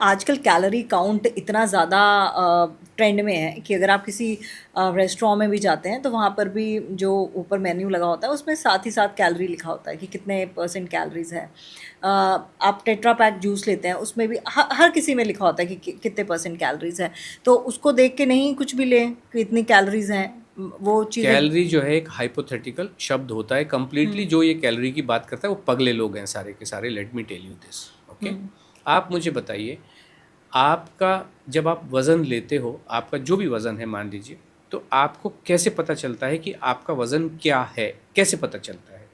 आजकल calorie count इतना ज़्यादा ट्रेंड में है कि अगर आप किसी रेस्टोरेंट में भी जाते हैं तो वहाँ पर भी जो ऊपर मेन्यू लगा होता है उसमें साथ ही साथ कैलोरी लिखा होता है कि कितने परसेंट कैलोरीज है। आप टेट्रा पैक जूस लेते हैं उसमें भी हर किसी में लिखा होता है कि कितने परसेंट कैलोरीज है। तो उसको देख के नहीं कुछ भी लें कि इतनी कैलोरीज हैं, वो चीज़ें। कैलोरी जो है एक हाइपोथेटिकल शब्द होता है कंप्लीटली। जो ये कैलोरी की बात करता है वो पगले लोग हैं सारे के सारे। Let me tell you this, okay. आप मुझे बताइए, आपका जब आप वज़न लेते हो, आपका जो भी वज़न है मान लीजिए, तो आपको कैसे पता चलता है कि आपका वज़न क्या है? कैसे पता चलता है?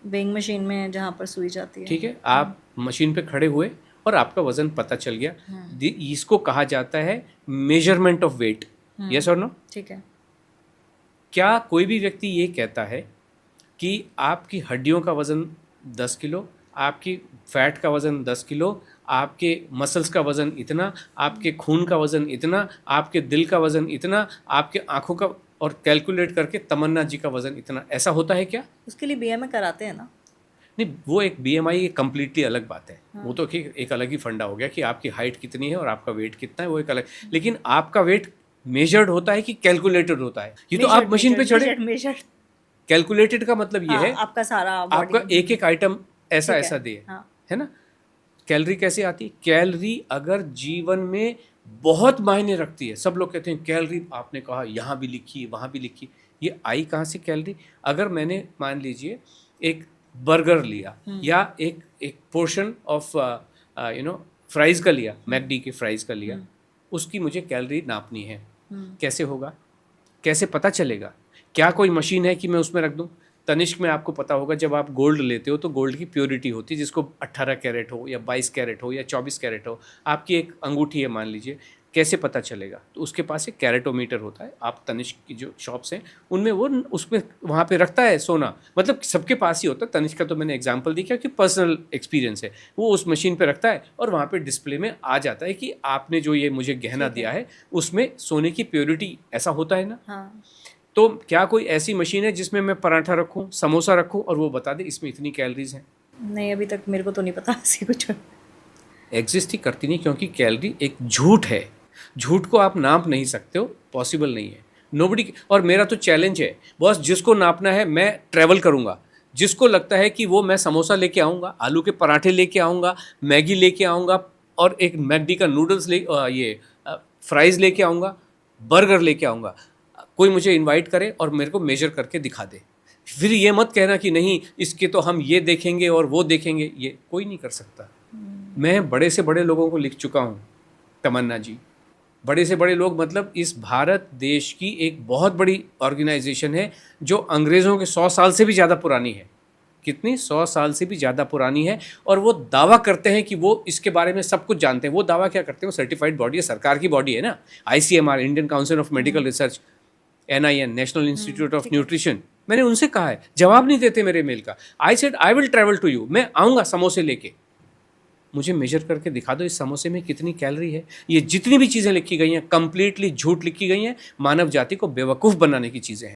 वेइंग मशीन में जहाँ पर सुई जाती है। ठीक है, आप मशीन पे खड़े हुए और आपका वज़न पता चल गया। इसको कहा जाता है मेजरमेंट ऑफ वेट। यस और नो? ठीक है। क्या कोई भी व्यक्ति ये कहता है कि आपकी हड्डियों का वज़न 10 किलो, आपकी फैट का वज़न 10 किलो, आपके मसल्स का वज़न इतना, आपके खून का वज़न इतना, आपके दिल का वज़न इतना, आपके आँखों का, और कैलकुलेट करके तमन्ना जी का वज़न इतना, ऐसा होता है क्या? उसके लिए बीएमए कराते हैं ना। नहीं, वो एक बीएमआई एक कम्प्लीटली अलग बात है। वो तो एक अलग ही फंडा हो गया कि आपकी हाइट कितनी है और आपका वेट कितना है, वो एक अलग। लेकिन आपका वेट मेजर्ड होता है कि कैलकुलेटेड होता है? ये तो आप मशीन पे चढ़े। मेजर्ड। कैलकुलेटेड का मतलब ये है आपका सारा आपका बॉडी। एक एक आइटम ऐसा ठीक है। ऐसा दे, हाँ। है ना। कैलोरी कैसे आती? कैलोरी अगर जीवन में बहुत मायने रखती है, सब लोग कहते हैं कैलोरी, आपने कहा यहाँ भी लिखी वहाँ भी लिखी, ये आई कहाँ से कैलोरी? अगर मैंने मान लीजिए एक बर्गर लिया या एक एक पोर्शन ऑफ फ्राइज़ का लिया, मैकडी के फ्राइज़ का लिया, उसकी मुझे कैलोरी नापनी है। कैसे होगा? कैसे पता चलेगा? क्या कोई मशीन है कि मैं उसमें रख दूं? तनिष्क में आपको पता होगा, जब आप गोल्ड लेते हो तो गोल्ड की प्योरिटी होती है, जिसको 18 कैरेट हो या 22 कैरेट हो या 24 कैरेट हो, आपकी एक अंगूठी है मान लीजिए, कैसे पता चलेगा? तो उसके पास एक कैरेटोमीटर होता है। आप तनिष्क की जो शॉप्स हैं उनमें वो उसमें वहाँ पे रखता है सोना, मतलब सबके पास ही होता है। तनिष्क का तो मैंने एग्जांपल दिया कि पर्सनल एक्सपीरियंस है। वो उस मशीन पे रखता है और वहाँ पे डिस्प्ले में आ जाता है कि आपने जो ये मुझे गहना दिया है उसमें सोने की प्योरिटी, ऐसा होता है ना। हाँ। तो क्या कोई ऐसी मशीन है जिसमें मैं पराठा रखूं, समोसा रखूं और वो बता दे इसमें इतनी कैलोरीज हैं? नहीं, अभी तक मेरे को तो नहीं पता ऐसी कुछ। एग्जिस्ट ही करती नहीं, क्योंकि कैलोरी एक झूठ है। झूठ को आप नाप नहीं सकते हो, पॉसिबल नहीं है। नोबडी। और मेरा तो चैलेंज है बॉस, जिसको नापना है मैं ट्रैवल करूंगा, जिसको लगता है कि वो मैं समोसा लेके आऊँगा, आलू के पराठे लेके आऊँगा, मैगी लेके आऊँगा और एक मैकडी का नूडल्स ये फ्राइज़ लेके आऊँगा, बर्गर लेके आऊँगा, कोई मुझे इनवाइट करे और मेरे को मेजर करके दिखा दे। फिर ये मत कहना कि नहीं इसके तो हम ये देखेंगे और वो देखेंगे, ये कोई नहीं कर सकता। मैं बड़े से बड़े लोगों को लिख चुका हूँ, तमन्ना जी। बड़े से बड़े लोग मतलब इस भारत देश की एक बहुत बड़ी ऑर्गेनाइजेशन है जो अंग्रेज़ों के 100 साल से भी ज़्यादा पुरानी है। कितनी? 100 साल से भी ज़्यादा पुरानी है। और वो दावा करते हैं कि वो इसके बारे में सब कुछ जानते हैं। वो दावा क्या करते हैं? वो सर्टिफाइड बॉडी है, सरकार की बॉडी है ना, ICMR, Indian council of medical research, NIN, national institute of nutrition. मैंने उनसे कहा है, जवाब नहीं देते मेरे मेल का। I said I will travel to you, मैं आऊँगा समोसे लेके, मुझे मेजर करके दिखा दो इस समोसे में कितनी कैलोरी है। ये जितनी भी चीज़ें लिखी गई हैं कंप्लीटली झूठ लिखी गई हैं, मानव जाति को बेवकूफ़ बनाने की चीज़ें हैं।